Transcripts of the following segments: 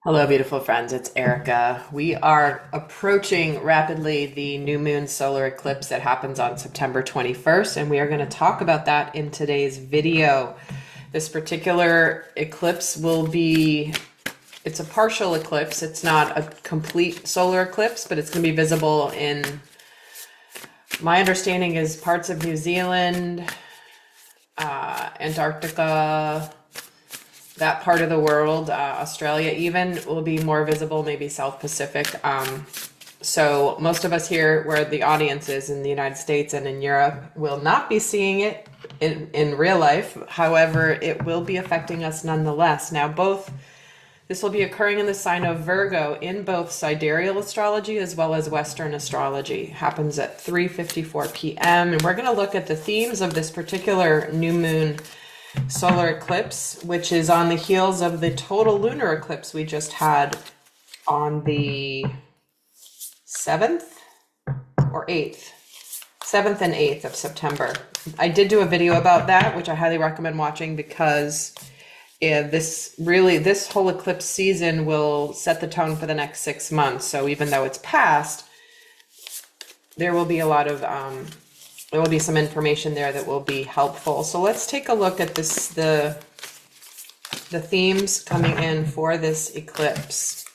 Hello, beautiful friends. It's Erica. We are approaching rapidly the new moon solar eclipse that happens on September 21st, and we are going to talk about that in today's video. This particular eclipse it's a partial eclipse. It's not a complete solar eclipse, but it's going to be visible in, my understanding is parts of New Zealand, Antarctica, that part of the world, Australia even, will be more visible, maybe South Pacific. So most of us here, where the audience is in the United States and in Europe, will not be seeing it in real life. However, it will be affecting us nonetheless. Now, this will be occurring in the sign of Virgo in both sidereal astrology as well as Western astrology. It happens at 3:54 p.m. And we're going to look at the themes of this particular new moon solar eclipse, which is on the heels of the total lunar eclipse we just had on the 7th or 8th, 7th and 8th of September. I did do a video about that, which I highly recommend watching because this whole eclipse season will set the tone for the next 6 months. So even though it's past, there will be there will be some information there that will be helpful. So let's take a look at the themes coming in for this eclipse.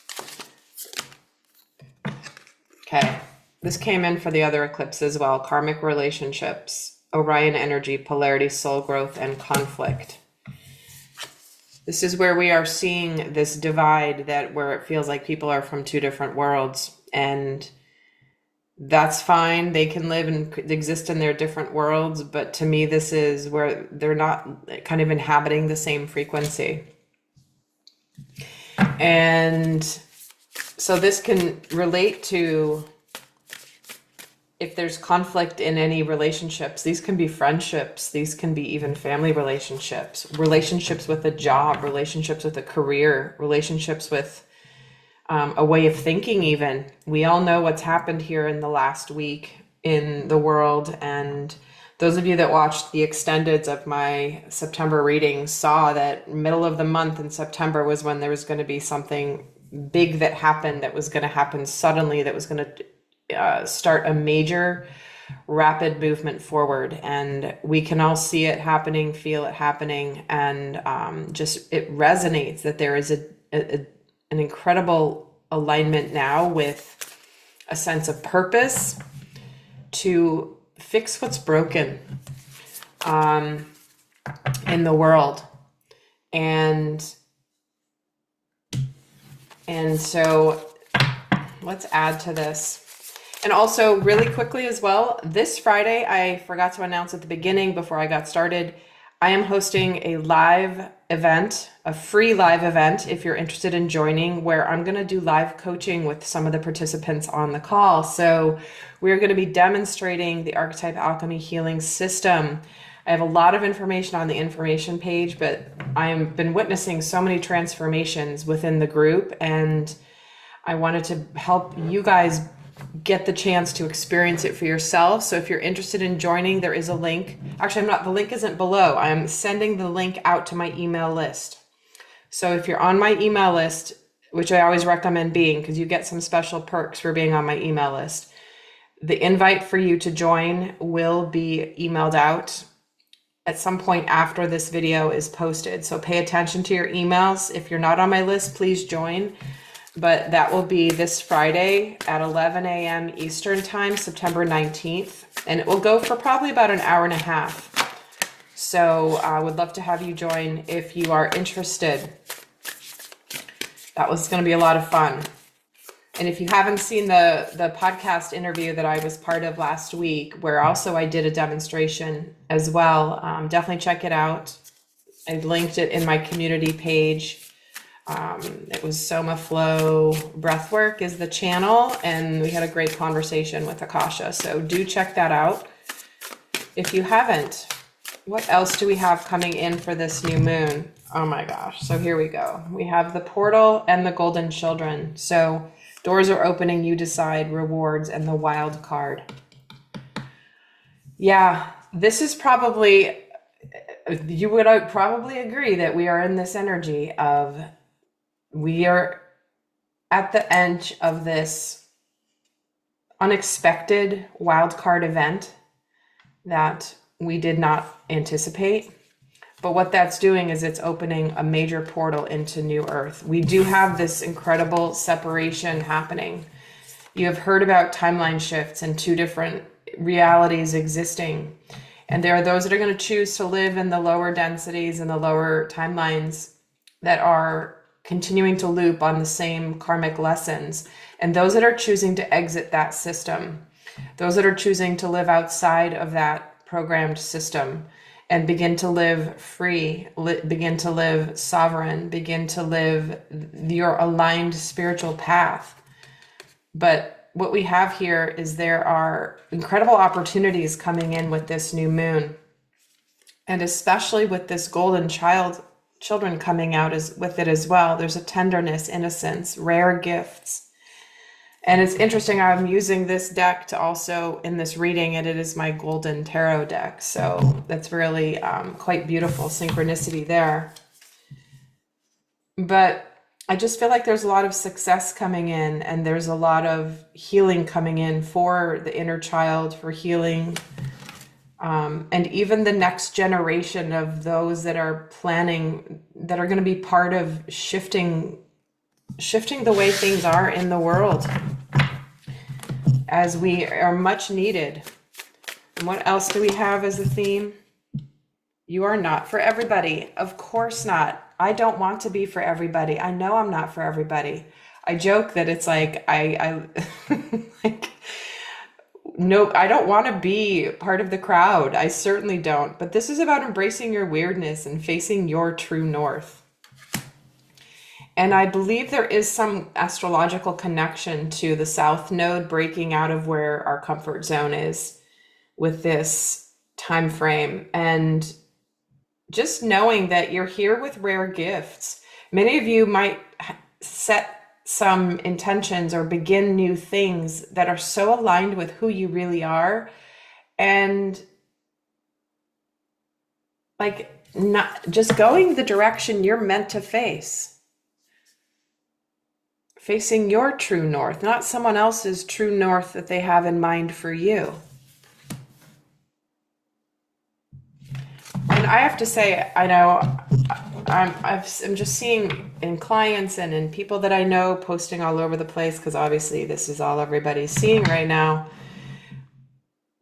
Okay, this came in for the other eclipse as well. Karmic relationships, Orion energy, polarity, soul growth, and conflict. This is where we are seeing this divide where it feels like people are from two different worlds, and that's fine. They can live and exist in their different worlds, but to me, this is where they're not kind of inhabiting the same frequency. And so this can relate to if there's conflict in any relationships. These can be friendships. These can be even family relationships, relationships with a job, relationships with a career, relationships with a way of thinking even. We all know what's happened here in the last week in the world, and those of you that watched the extendeds of my September readings saw that middle of the month in September was when there was going to be something big that happened, that was going to happen suddenly, that was going to start a major rapid movement forward. And we can all see it happening, feel it happening, and just it resonates that there is an incredible alignment now with a sense of purpose to fix what's broken in the world. And so let's add to this. And also really quickly as well, this Friday, I forgot to announce at the beginning before I got started, I am hosting a live event, a free live event, if you're interested in joining, where I'm going to do live coaching with some of the participants on the call. So we're going to be demonstrating the Archetype Alchemy Healing System. I have a lot of information on the information page, but I've been witnessing so many transformations within the group, and I wanted to help you guys get the chance to experience it for yourself. So if you're interested in joining, there is a link. Actually, the link isn't below. I'm sending the link out to my email list. So if you're on my email list, which I always recommend being, because you get some special perks for being on my email list, the invite for you to join will be emailed out at some point after this video is posted. So pay attention to your emails. If you're not on my list, please join. But that will be this Friday at 11 a.m. Eastern Time, September 19th. And it will go for probably about an hour and a half. So I would love to have you join if you are interested. That was going to be a lot of fun. And if you haven't seen the podcast interview that I was part of last week, where also I did a demonstration as well, definitely check it out. I linked it in my community page. It was Soma Flow Breathwork is the channel, and we had a great conversation with Akasha. So do check that out if you haven't. What else do we have coming in for this new moon? Oh my gosh. So here we go. We have the portal and the golden children. So doors are opening, you decide, rewards, and the wild card. Yeah, this is probably, you would probably agree that we are in this energy of we are at the edge of this unexpected wildcard event that we did not anticipate. But what that's doing is it's opening a major portal into New Earth. We do have this incredible separation happening. You have heard about timeline shifts and two different realities existing. And there are those that are going to choose to live in the lower densities and the lower timelines that are continuing to loop on the same karmic lessons. And those that are choosing to exit that system, those that are choosing to live outside of that programmed system and begin to live free, begin to live sovereign, begin to live your aligned spiritual path. But what we have here is there are incredible opportunities coming in with this new moon. And especially with this golden children coming out with it as well. There's a tenderness, innocence, rare gifts. And it's interesting, I'm using this deck to also in this reading, and it is my golden tarot deck. So that's really quite beautiful synchronicity there. But I just feel like there's a lot of success coming in, and there's a lot of healing coming in for the inner child, for healing. And even the next generation of those that are planning, that are going to be part of shifting the way things are in the world, as we are much needed. And what else do we have as a theme? You are not for everybody. Of course not. I don't want to be for everybody. I know I'm not for everybody. I joke that it's like, I like, no, I don't want to be part of the crowd. I certainly don't. But this is about embracing your weirdness and facing your true north. And I believe there is some astrological connection to the South Node breaking out of where our comfort zone is with this time frame. And just knowing that you're here with rare gifts. Many of you might set some intentions or begin new things that are so aligned with who you really are. And like not just going the direction you're meant to face. Facing your true north, not someone else's true north that they have in mind for you. And I have to say, I know I'm just seeing in clients and in people that I know posting all over the place, because obviously this is all everybody's seeing right now.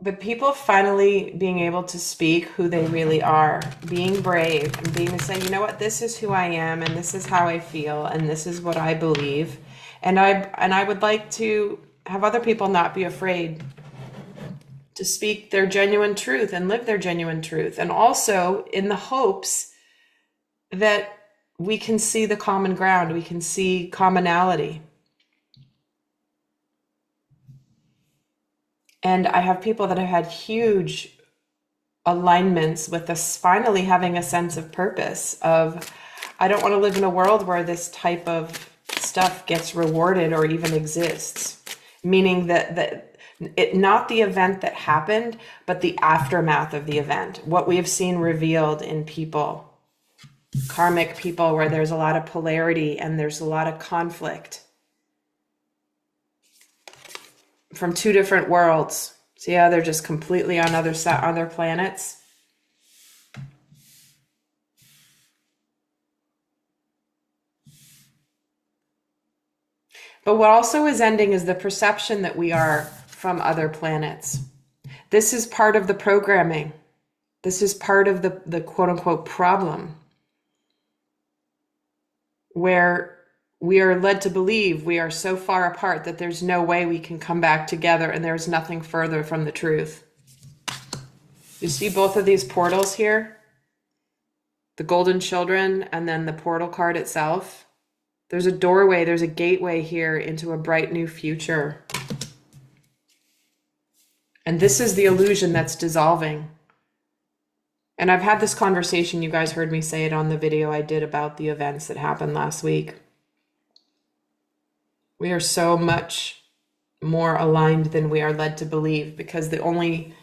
But people finally being able to speak who they really are, being brave and being to say, you know what, this is who I am, and this is how I feel, and this is what I believe. And I would like to have other people not be afraid to speak their genuine truth and live their genuine truth. And also in the hopes that we can see the common ground, we can see commonality. And I have people that have had huge alignments with us finally having a sense of purpose of, I don't want to live in a world where this type of stuff gets rewarded or even exists. Meaning that it, not the event that happened, but the aftermath of the event. What we have seen revealed in people, karmic people, where there's a lot of polarity and there's a lot of conflict from two different worlds. See how they're just completely on other planets? But what also is ending is the perception that we are from other planets. This is part of the programming. This is part of the quote unquote problem, where we are led to believe we are so far apart that there's no way we can come back together, and there's nothing further from the truth. You see both of these portals here? The golden children and then the portal card itself. There's a doorway, there's a gateway here into a bright new future. And this is the illusion that's dissolving. And I've had this conversation, you guys heard me say it on the video I did about the events that happened last week. We are so much more aligned than we are led to believe, because the only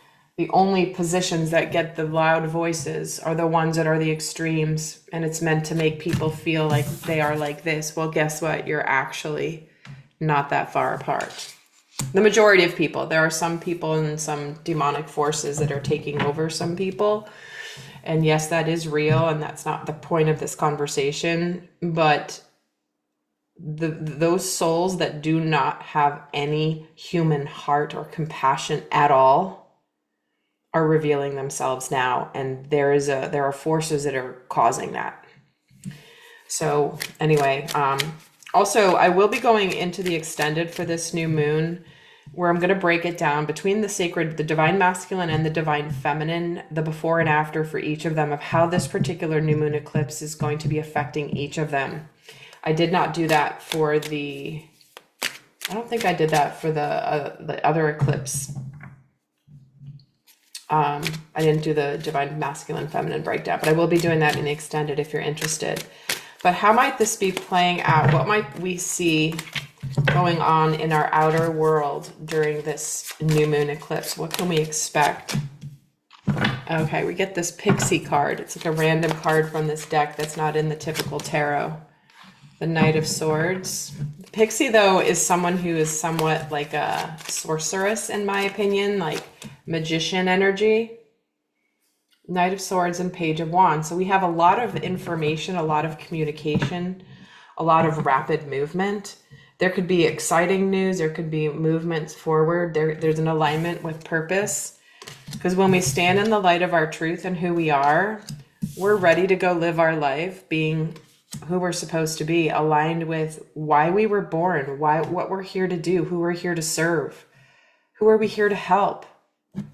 positions that get the loud voices are the ones that are the extremes, and it's meant to make people feel like they are like this. Well, guess what? You're actually not that far apart. The majority of people. There are some people and some demonic forces that are taking over some people. And yes, that is real, and that's not the point of this conversation. But those souls that do not have any human heart or compassion at all are revealing themselves now, and there are forces that are causing that. So anyway, also I will be going into the extended for this new moon, where I'm going to break it down between the divine masculine and the divine feminine, the before and after for each of them, of how this particular new moon eclipse is going to be affecting each of them. I did not do that for I don't think I did that for the other eclipse. I didn't do the divine masculine feminine breakdown, but I will be doing that in the extended if you're interested. But how might this be playing out? What might we see going on in our outer world during this new moon eclipse? What can we expect? Okay, we get this pixie card. It's like a random card from this deck that's not in the typical tarot. The Knight of Swords. Pixie, though, is someone who is somewhat like a sorceress, in my opinion, like magician energy. Knight of Swords and Page of Wands. So we have a lot of information, a lot of communication, a lot of rapid movement. There could be exciting news. There could be movements forward. There's an alignment with purpose. Because when we stand in the light of our truth and who we are, we're ready to go live our life being who we're supposed to be, aligned with why we were born, what we're here to do, who we're here to serve, who are we here to help,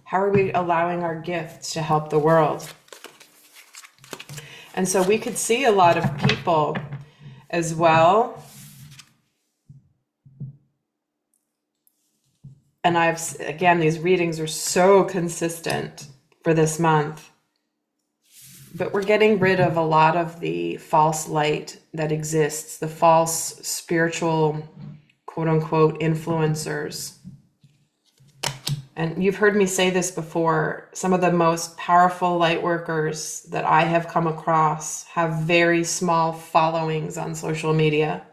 how are we allowing our gifts to help the world. And so we could see a lot of people as well. And again, these readings are so consistent for this month. But we're getting rid of a lot of the false light that exists, the false spiritual, quote unquote, influencers. And you've heard me say this before, some of the most powerful light workers that I have come across have very small followings on social media.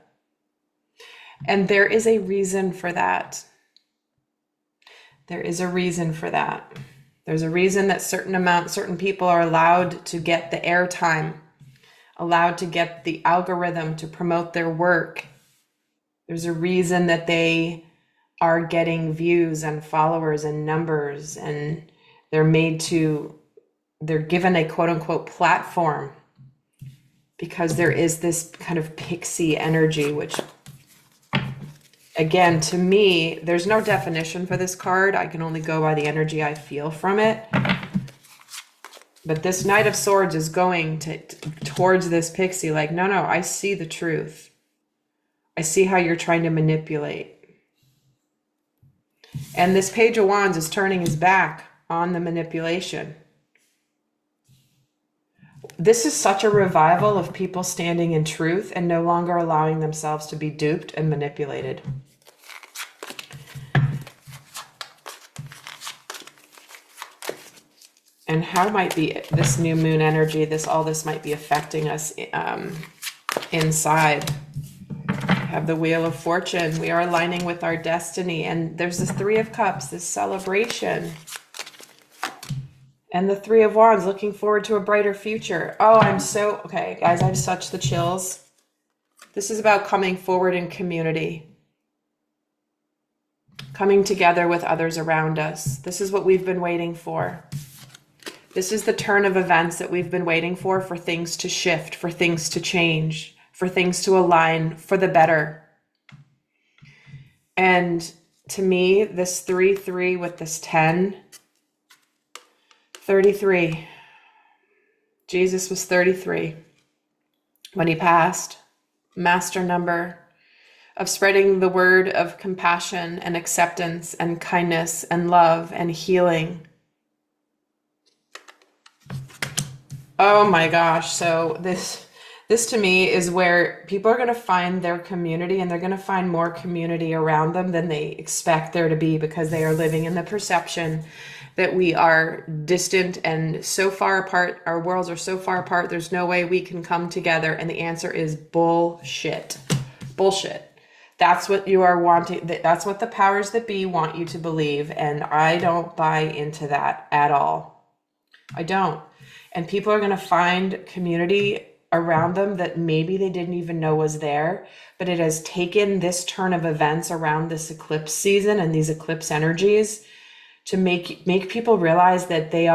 And there is a reason for that. There is a reason for that. There's a reason that certain people are allowed to get the airtime, allowed to get the algorithm to promote their work. There's a reason that they are getting views and followers and numbers, and they're given a quote unquote platform, because there is this kind of pixie energy, which, again, to me, there's no definition for this card. I can only go by the energy I feel from it. But this Knight of Swords is going towards this pixie like, no, I see the truth. I see how you're trying to manipulate. And this Page of Wands is turning his back on the manipulation. This is such a revival of people standing in truth and no longer allowing themselves to be duped and manipulated. And how might be this new moon energy, all this might be affecting us inside. We have the Wheel of Fortune. We are aligning with our destiny. And there's this Three of Cups, this celebration. And the Three of Wands, looking forward to a brighter future. Oh, okay, guys, I have such the chills. This is about coming forward in community. Coming together with others around us. This is what we've been waiting for. This is the turn of events that we've been waiting for things to shift, for things to change, for things to align for the better. And to me, this 3-3 with this 10, 33. Jesus was 33 when he passed. Master number of spreading the word of compassion and acceptance and kindness and love and healing. Oh my gosh. So this to me is where people are going to find their community, and they're going to find more community around them than they expect there to be, because they are living in the perception that we are distant and so far apart. Our worlds are so far apart. There's no way we can come together. And the answer is bullshit. Bullshit. That's what you are wanting. That's what the powers that be want you to believe. And I don't buy into that at all. I don't. And people are going to find community around them that maybe they didn't even know was there, but it has taken this turn of events around this eclipse season and these eclipse energies to make people realize that they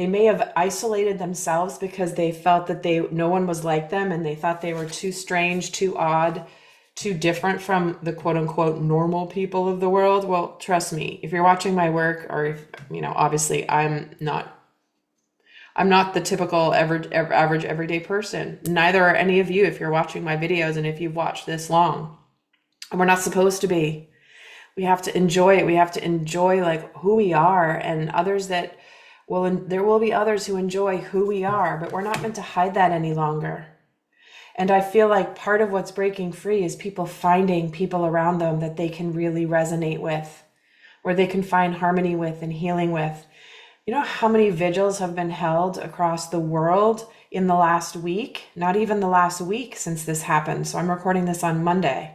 may have isolated themselves because they felt that no one was like them, and they thought they were too strange, too odd, too different from the quote unquote normal people of the world. Well, trust me, if you're watching my work, or if, obviously I'm not the typical average everyday person. Neither are any of you if you're watching my videos and if you've watched this long. And we're not supposed to be. We have to enjoy it. We have to enjoy like who we are, and others that there will be others who enjoy who we are, but we're not meant to hide that any longer. And I feel like part of what's breaking free is people finding people around them that they can really resonate with, or they can find harmony with and healing with. You know how many vigils have been held across the world in the last week? Not even the last week since this happened. So I'm recording this on Monday,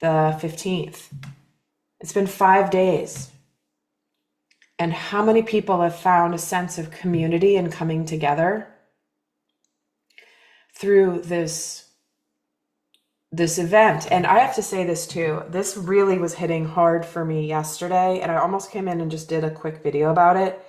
the 15th. It's been 5 days. And how many people have found a sense of community and coming together through this event? And I have to say this too, this really was hitting hard for me yesterday, and I almost came in and just did a quick video about it.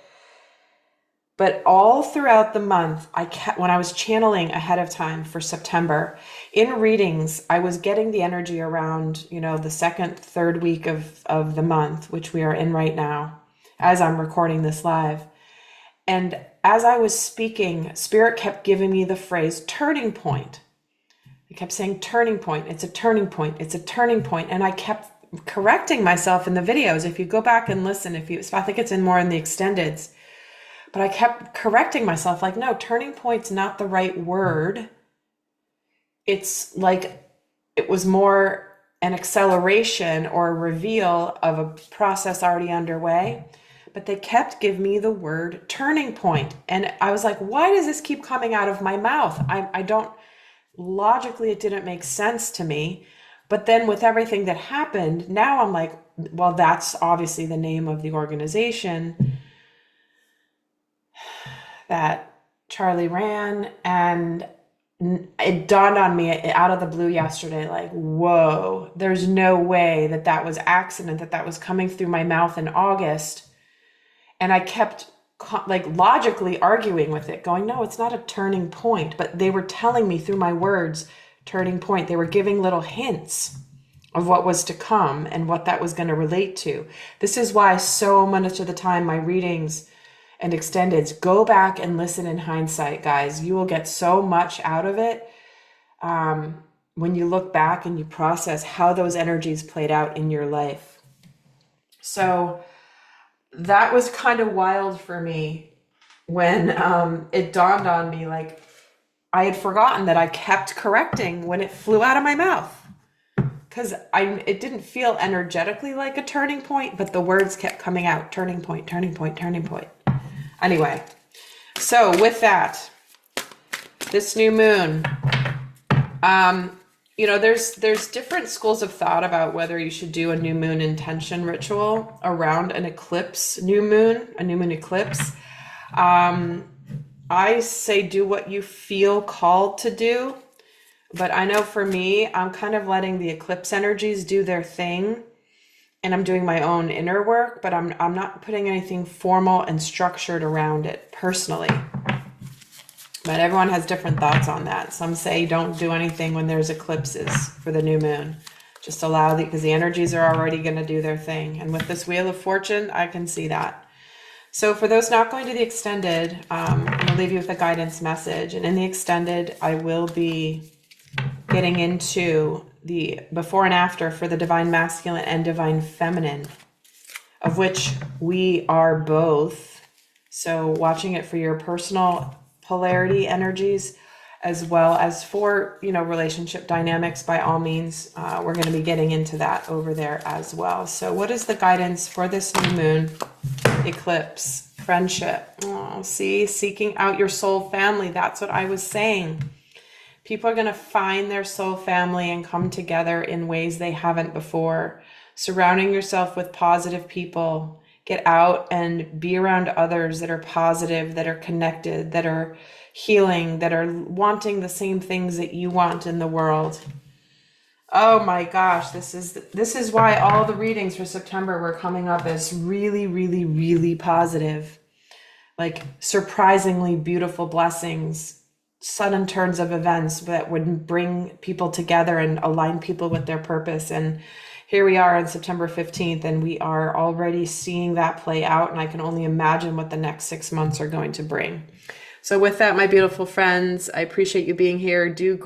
But all throughout the month, when I was channeling ahead of time for September, in readings, I was getting the energy around, the second, third week of the month, which we are in right now, as I'm recording this live. And as I was speaking, Spirit kept giving me the phrase turning point. It kept saying turning point. It's a turning point. It's a turning point. And I kept correcting myself in the videos. If you go back and listen, I think it's more in the extendeds, but I kept correcting myself like, no, turning point's not the right word. It's like, it was more an acceleration or a reveal of a process already underway. But they kept giving me the word turning point. And I was like, why does this keep coming out of my mouth? I don't, logically, it didn't make sense to me. But then with everything that happened, now I'm like, well, that's obviously the name of the organization that Charlie ran. And it dawned on me out of the blue yesterday, like, whoa, there's no way that was accident, that was coming through my mouth in August. And I kept logically arguing with it, going, no, it's not a turning point. But they were telling me through my words, turning point. They were giving little hints of what was to come and what that was going to relate to. This is why so much of the time my readings and extendeds, go back and listen in hindsight, guys. You will get so much out of it when you look back and you process how those energies played out in your life. So that was kind of wild for me when it dawned on me, like I had forgotten that I kept correcting when it flew out of my mouth, because it didn't feel energetically like a turning point, but the words kept coming out, turning point, turning point, turning point. Anyway, so with that, this new moon, there's different schools of thought about whether you should do a new moon intention ritual around an eclipse, a new moon eclipse. I say do what you feel called to do, but I know for me, I'm kind of letting the eclipse energies do their thing, and I'm doing my own inner work, but I'm not putting anything formal and structured around it personally. But everyone has different thoughts on that. Some say don't do anything when there's eclipses for the new moon. Just allow because the energies are already going to do their thing. And with this Wheel of Fortune, I can see that. So for those not going to the extended, I'm going to leave you with a guidance message. And in the extended, I will be getting into the before and after for the divine masculine and divine feminine, of which we are both. So watching it for your personal polarity energies, as well as for, relationship dynamics, by all means, we're going to be getting into that over there as well. So what is the guidance for this new moon eclipse? Friendship. Oh, see, seeking out your soul family. That's what I was saying. People are going to find their soul family and come together in ways they haven't before. Surrounding yourself with positive people. Get out and be around others that are positive, that are connected, that are healing, that are wanting the same things that you want in the world. Oh my gosh, this is why all the readings for September were coming up as really, really, really positive. Like surprisingly beautiful blessings, sudden turns of events that would bring people together and align people with their purpose. And here we are on September 15th, and we are already seeing that play out. And I can only imagine what the next 6 months are going to bring. So with that, my beautiful friends, I appreciate you being here. Do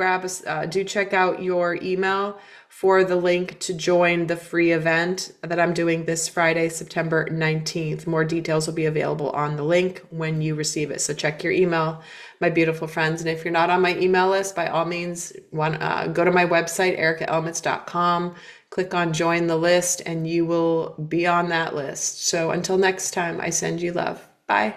check out your email for the link to join the free event that I'm doing this Friday, September 19th. More details will be available on the link when you receive it. So check your email, my beautiful friends. And if you're not on my email list, by all means, go to my website, ericaelmitz.com, click on join the list, and you will be on that list. So until next time, I send you love. Bye.